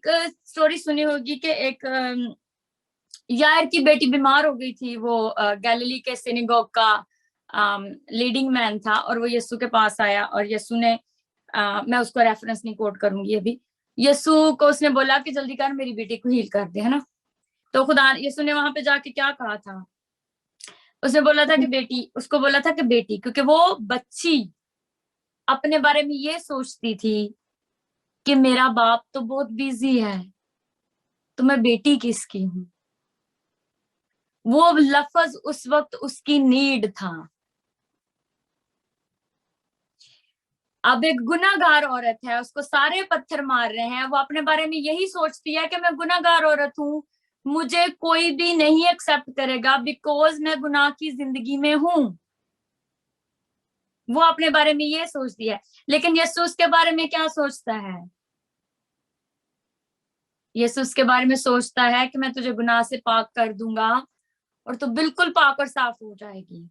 एक स्टोरी सुनी होगी कि एक यायर की बेटी बीमार हो गई थी। वो गैलीली के सिनेगोग का लीडिंग मैन था और वो यीशु के पास आया और यीशु ने मैं उसको रेफरेंस नहीं कोट करूंगी अभी, यीशु को उसने बोला कि जल्दी कर मेरी बेटी को हील कर दे, है ना। तो खुदा यीशु ने वहां पे जाके क्या कहा था, उसने बोला था कि बेटी, उसको बोला था कि बेटी, क्योंकि वो बच्ची अपने बारे में ये सोचती थी कि मेरा बाप तो बहुत बिजी है, तो मैं बेटी किसकी हूं। वो लफ्ज उस वक्त उसकी नीड था। अब एक गुनाहगार औरत है, उसको सारे पत्थर मार रहे हैं, वो अपने बारे में यही सोचती है कि मैं गुनाहगार औरत हूं, मुझे कोई भी नहीं एक्सेप्ट करेगा बिकॉज मैं गुनाह की जिंदगी में हूं। वो अपने बारे में ये सोचती है। लेकिन यीशु उसके बारे में क्या सोचता है? यीशु उसके बारे में सोचता है कि मैं तुझे गुनाह से पाक कर दूंगा और तू बिल्कुल पाक और साफ हो जाएगी।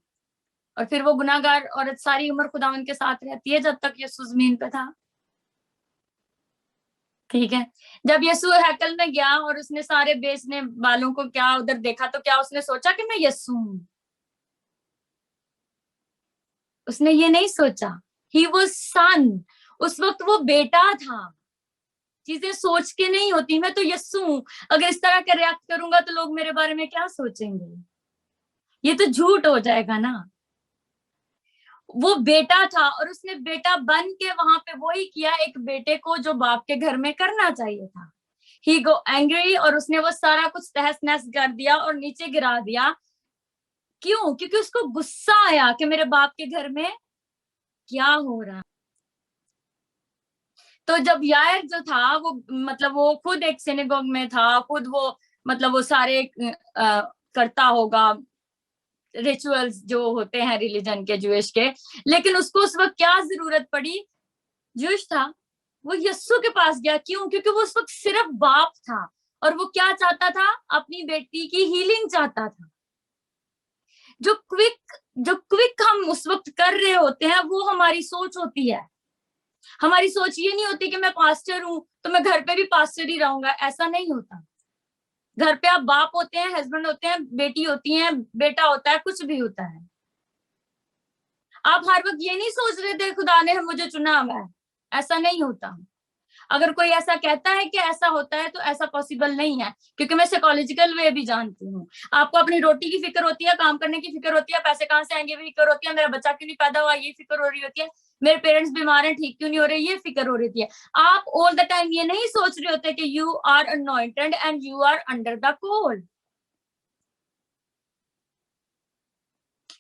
और फिर वो गुनाहगार औरत सारी उम्र खुदावन के साथ रहती है जब तक यीशु जमीन पे था। ठीक है, जब यीशु हैकल में गया और उसने सारे बेचने वालों को क्या उधर देखा, तो क्या उसने सोचा कि मैं यीशु हूं? उसने ये नहीं सोचा। ही वाज सन, उस वक्त वो बेटा था। चीजें सोच के नहीं होती। मैं तो यीशु हूं, अगर इस तरह का रिएक्ट करूंगा तो लोग मेरे बारे में क्या सोचेंगे? ये तो झूठ हो जाएगा ना। वो बेटा था और उसने बेटा बन के वहां पे वही किया एक बेटे को जो बाप के घर में करना चाहिए था। ही गो एंग्री, और उसने वो सारा कुछ तहस नहस कर दिया और नीचे गिरा दिया। क्यों? क्योंकि उसको गुस्सा आया कि मेरे बाप के घर में क्या हो रहा। तो जब यायर जो था वो मतलब वो खुद एक सिनेगोग में था, खुद वो मतलब वो सारे करता होगा रिचुअल्स जो होते हैं रिलीजन के, ज्यूइश के, लेकिन उसको उस वक्त क्या जरूरत पड़ी? ज्यूइश था, वो यस्सु के पास गया। क्यों? क्योंकि वो उस वक्त सिर्फ बाप था और वो क्या चाहता था? अपनी बेटी की हीलिंग चाहता था। जो क्विक हम उस वक्त कर रहे होते हैं वो हमारी सोच होती है। हमारी सोच ये नहीं होती कि मैं पास्टर हूं तो मैं घर पे भी पास्टर ही रहूंगा। ऐसा नहीं होता। घर पे आप बाप होते हैं, हस्बैंड होते हैं, बेटी होती है, बेटा होता है, कुछ भी होता है। आप हर वक्त ये नहीं सोच रहे थे खुदा ने मुझे चुना हुआ है। ऐसा नहीं होता। अगर कोई ऐसा कहता है कि ऐसा होता है तो ऐसा पॉसिबल नहीं है, क्योंकि मैं साइकोलॉजिकल वे भी जानती हूँ। आपको अपनी रोटी की फिक्र होती है, काम करने की फिक्र होती है, पैसे कहाँ से आएंगे फिक्र होती है, मेरा बच्चा क्यों नहीं पैदा हुआ ये फिक्र हो रही होती है, मेरे पेरेंट्स बीमार हैं ठीक क्यों नहीं हो रहे ये फिक्र हो रही है। आप ऑल द टाइम ये नहीं सोच रहे होते कि you are anointed and you are under the call.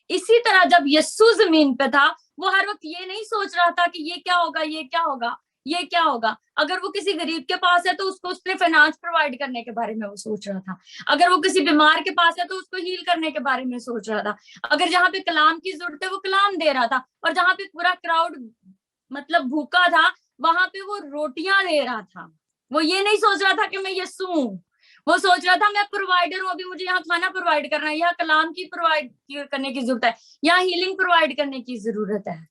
इसी तरह जब यस्सु जमीन पे था वो हर वक्त ये नहीं सोच रहा था कि ये क्या होगा, ये क्या होगा, ये क्या होगा। अगर वो किसी गरीब के पास है तो उसको उसने फाइनेंस प्रोवाइड करने के बारे में वो सोच रहा था। अगर वो किसी बीमार के पास है तो उसको हील करने के बारे में सोच रहा था। अगर जहां पे कलाम की जरूरत है वो कलाम दे रहा था, और जहां पे पूरा क्राउड मतलब भूखा था वहां पे वो रोटियां दे रहा था। वो ये नहीं सोच रहा था कि मैं यीशु हूं। वो सोच रहा था मैं प्रोवाइडर हूँ, अभी मुझे यहाँ खाना प्रोवाइड करना है, यहाँ कलाम की प्रोवाइड करने की जरूरत है, यहाँ हीलिंग प्रोवाइड करने की जरूरत है।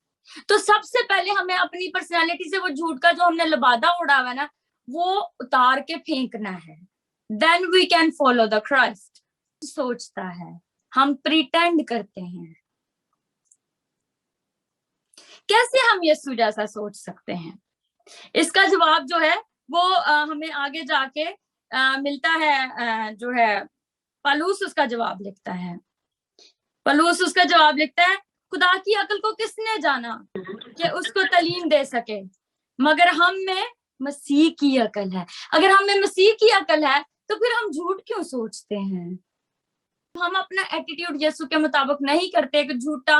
तो सबसे पहले हमें अपनी पर्सनैलिटी से वो झूठ का जो हमने लबादा उड़ा हुआ है ना वो उतार के फेंकना है। Then we can follow the Christ. सोचता है, हम प्रिटेंड करते हैं। कैसे हम यीशु जैसा सोच सकते हैं? इसका जवाब जो है वो हमें आगे जाके मिलता है। जो है पलूस उसका जवाब लिखता है। पलूस उसका जवाब लिखता है, खुदा की अकल को किसने जाना कि उसको तालीम दे सके, मगर हम में मसीह की अकल है। अगर हम में मसीह की अकल है तो फिर हम झूठ क्यों सोचते हैं? हम अपना एटीट्यूड यीशु के मुताबिक नहीं करते कि झूठा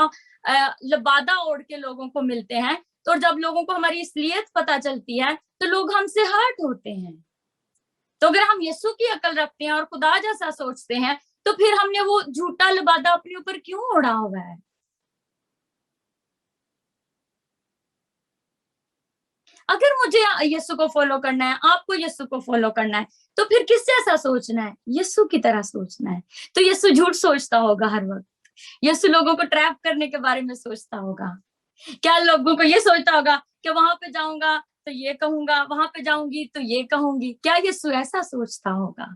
लबादा ओढ़ के लोगों को मिलते हैं। तो जब लोगों को हमारी असलियत पता चलती है तो लोग हमसे हर्ट होते हैं। तो अगर हम यीशु की अकल रखते हैं और खुदा जैसा सोचते हैं तो फिर हमने वो झूठा लबादा अपने ऊपर क्यों ओढ़ा हुआ है? अगर मुझे यीशु को फॉलो करना है, आपको यीशु को फॉलो करना है, तो फिर किस जैसा सोचना है? यीशु की तरह सोचना है। तो यीशु झूठ सोचता होगा हर वक्त। यीशु लोगों को ट्रैप करने के बारे में सोचता होगा। क्या लोगों को ये सोचता होगा कि वहां पे जाऊंगा तो ये कहूंगा, वहां पे जाऊंगी तो ये कहूंगी। क्या यीशु ऐसा सोचता होगा?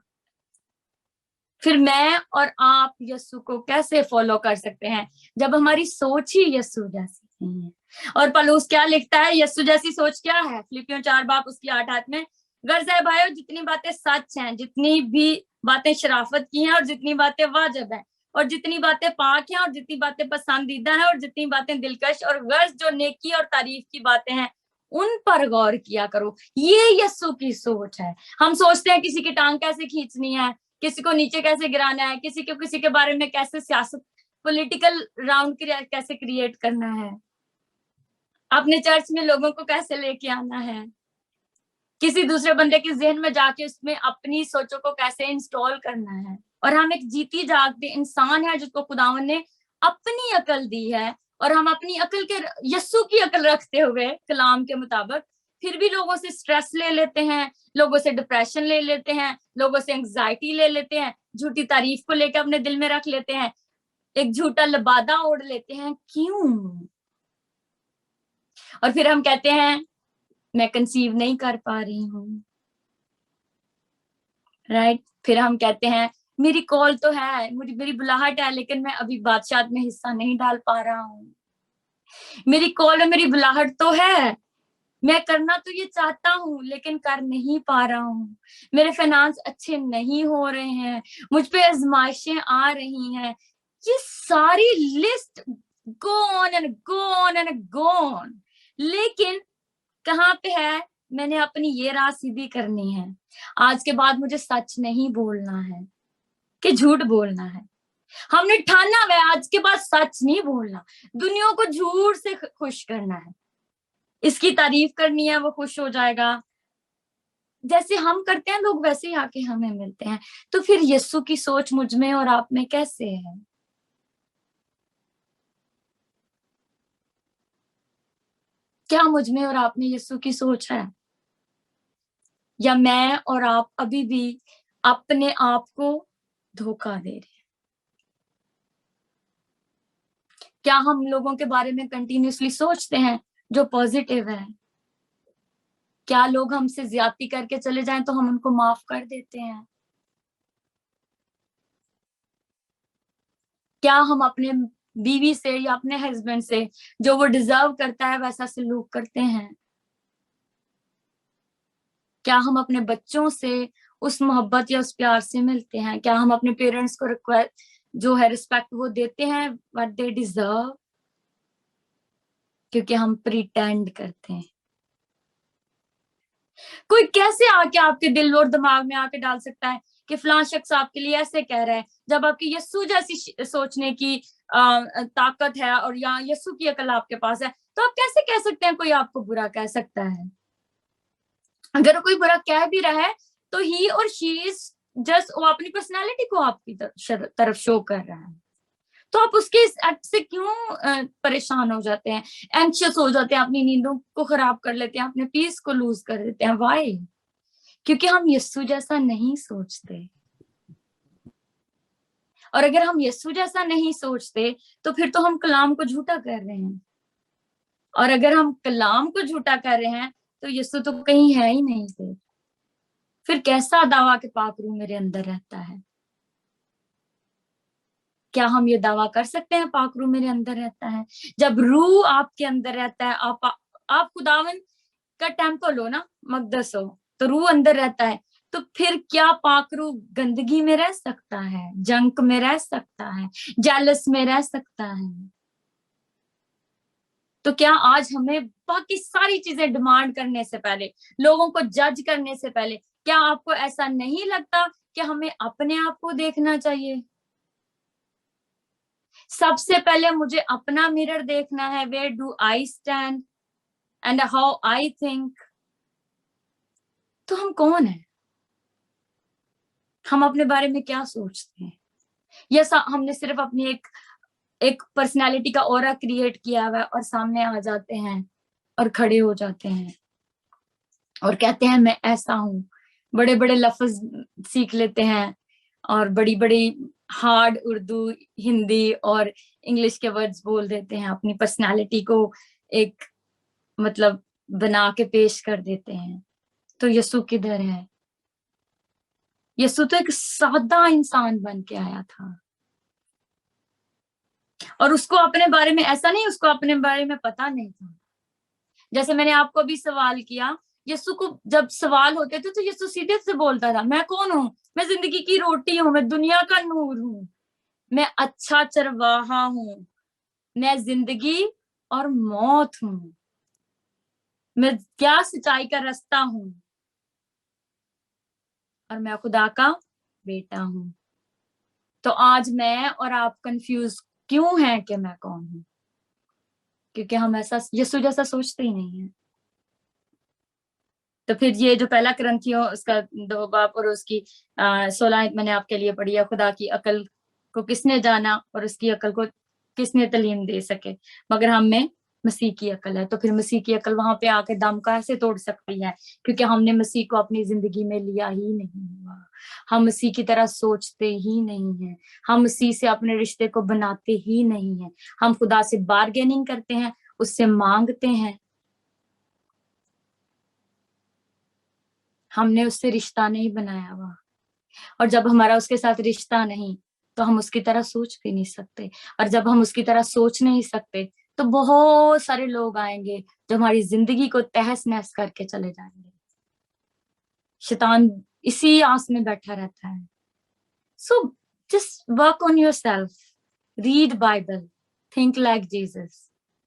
फिर मैं और आप यीशु को कैसे फॉलो कर सकते हैं जब हमारी सोच ही यीशु जैसी नहीं है? और पौलुस क्या लिखता है? यीशु जैसी सोच क्या है? फिलिपियों 4 बाब उसकी 8 में, गर्ज है भाइयों, जितनी बातें सच हैं, जितनी भी बातें शराफत की हैं, और जितनी बातें वाजिब हैं, और जितनी बातें पाक हैं, और जितनी बातें पसंदीदा हैं, और जितनी बातें दिलकश और गर्ज जो नेकी और तारीफ की बातें हैं, उन पर गौर किया करो। ये यीशु की सोच है। हम सोचते हैं किसी की टांग कैसे खींचनी है, किसी को नीचे कैसे गिराना है, किसी को किसी के बारे में कैसे सियासत, पॉलिटिकल राउंड कैसे क्रिएट करना है, अपने चर्च में लोगों को कैसे लेके आना है, किसी दूसरे बंदे के जहन में जाके उसमें अपनी सोचों को कैसे इंस्टॉल करना है। और हम एक जीती जागती इंसान है जिसको खुदावन ने अपनी अकल दी है, और हम अपनी अकल के, यस्सु की अकल रखते हुए कलाम के मुताबिक फिर भी लोगों से स्ट्रेस ले लेते हैं, लोगों से डिप्रेशन ले लेते हैं, लोगों से एंग्जाइटी ले लेते हैं, झूठी तारीफ को लेकर अपने दिल में रख लेते हैं, एक झूठा लबादा ओढ़ लेते हैं। क्यों? और फिर हम कहते हैं मैं कंसीव नहीं कर पा रही हूँ, राइट? फिर हम कहते हैं मेरी कॉल तो है, मेरी बुलाहट है, लेकिन मैं अभी बादशाह में हिस्सा नहीं डाल पा रहा हूँ। मेरी कॉल है, मेरी बुलाहट तो है, मैं करना तो ये चाहता हूँ लेकिन कर नहीं पा रहा हूँ। मेरे फाइनेंस अच्छे नहीं हो रहे हैं, मुझ पे आजमाइशें आ रही हैं। ये सारी list go on and go on and go on. लेकिन कहाँ पे है? मैंने अपनी ये राह सीधी करनी है। आज के बाद मुझे सच नहीं बोलना है कि झूठ बोलना है। हमने ठाना है आज के बाद सच नहीं बोलना, दुनिया को झूठ से खुश करना है, इसकी तारीफ करनी है, वो खुश हो जाएगा। जैसे हम करते हैं लोग वैसे ही आके हमें मिलते हैं। तो फिर यीशु की सोच मुझ में और आप में कैसे है? क्या मुझ में और आप में यीशु की सोच है, या मैं और आप अभी भी अपने आप को धोखा दे रहे हैं? क्या हम लोगों के बारे में कंटिन्यूअसली सोचते हैं जो पॉजिटिव है? क्या लोग हमसे ज्यादती करके चले जाएं तो हम उनको माफ कर देते हैं? क्या हम अपने बीवी से या अपने हस्बैंड से जो वो डिजर्व करता है वैसा सलूक करते हैं? क्या हम अपने बच्चों से उस मोहब्बत या उस प्यार से मिलते हैं? क्या हम अपने पेरेंट्स को रिक्वेस्ट जो है रिस्पेक्ट वो देते हैं व्हाट दे डिजर्व? क्योंकि हम प्रिटेंड करते हैं। कोई कैसे आके आपके दिल और दिमाग में आके डाल सकता है कि फलां शख्स आपके लिए ऐसे कह रहा है, जब आपकी यस्सु जैसी सोचने की ताकत है और या यस्सु की अकल आपके पास है, तो आप कैसे कह सकते हैं कोई आपको बुरा कह सकता है? अगर कोई बुरा कह भी रहा है तो ही और शी इज जस्ट, वो अपनी पर्सनालिटी को आपकी तरफ शो कर रहा है। तो आप उसके इस एक्ट से क्यों परेशान हो जाते हैं, एंशियस हो जाते हैं, अपनी नींदों को खराब कर लेते हैं, अपने पीस को लूज कर देते हैं? वाई? क्योंकि हम यस्सु जैसा नहीं सोचते। और अगर हम यस्सु जैसा नहीं सोचते तो फिर तो हम कलाम को झूठा कर रहे हैं, और अगर हम कलाम को झूठा कर रहे हैं तो यस्सु तो कहीं है ही नहीं। फिर कैसा दावा कि पाक रूह मेरे अंदर रहता है? क्या हम ये दावा कर सकते हैं पाक रूह मेरे अंदर रहता है? जब रूह आपके अंदर रहता है, आप खुदावन का टेम्पल हो ना, मकदस हो, तो रूह अंदर रहता है, तो फिर क्या पाक रूह गंदगी में रह सकता है, जंक में रह सकता है, जेलस में रह सकता है? तो क्या आज हमें बाकी सारी चीजें डिमांड करने से पहले, लोगों को जज करने से पहले, क्या आपको ऐसा नहीं लगता कि हमें अपने आप को देखना चाहिए? सबसे पहले मुझे अपना मिरर देखना है, where do I stand and how I think. तो हम कौन है? हम अपने बारे में क्या सोचते हैं? या हमने सिर्फ अपनी एक पर्सनालिटी का ऑरा क्रिएट किया हुआ है और सामने आ जाते हैं और खड़े हो जाते हैं और कहते हैं मैं ऐसा हूं, बड़े बड़े लफ्ज सीख लेते हैं और बड़ी बड़ी हार्ड उर्दू, हिंदी और इंग्लिश के वर्ड्स बोल देते हैं, अपनी पर्सनालिटी को एक मतलब बना के पेश कर देते हैं। तो यीशु किधर है? यीशु तो एक सादा इंसान बन के आया था, और उसको अपने बारे में ऐसा नहीं, उसको अपने बारे में पता नहीं था। जैसे मैंने आपको भी सवाल किया, यीशु को जब सवाल होते थे तो यीशु सीधे से बोलता था, मैं कौन हूँ? मैं जिंदगी की रोटी हूँ, मैं दुनिया का नूर हूँ, मैं अच्छा चरवाहा हूँ, मैं जिंदगी और मौत हूँ, मैं क्या सच्चाई का रास्ता हूँ, और मैं खुदा का बेटा हूँ। तो आज मैं और आप कंफ्यूज क्यों हैं कि मैं कौन हूँ? क्योंकि हम ऐसा यीशु जैसा सोचते ही नहीं है। तो फिर ये जो पहला करंथियों उसका 2 बाब और उसकी 16 आयत मैंने आपके लिए पढ़ी है, खुदा की अकल को किसने जाना और उसकी अकल को किसने तालीम दे सके, मगर हम में मसीह की अकल है। तो फिर मसीह की अकल वहां पे आके दम कैसे तोड़ सकती है? क्योंकि हमने मसीह को अपनी जिंदगी में लिया ही नहीं हुआ, हम मसीह की तरह सोचते ही नहीं है, हम मसीह से अपने रिश्ते को बनाते ही नहीं है, हम खुदा से बार्गेनिंग करते हैं, उससे मांगते हैं, हमने उससे रिश्ता नहीं बनाया हुआ। और जब हमारा उसके साथ रिश्ता नहीं, तो हम उसकी तरह सोच भी नहीं सकते, और जब हम उसकी तरह सोच नहीं सकते तो बहुत सारे लोग आएंगे जो हमारी जिंदगी को तहस नहस करके चले जाएंगे। शैतान इसी आस में बैठा रहता है। So just work on your self, read Bible, think like Jesus,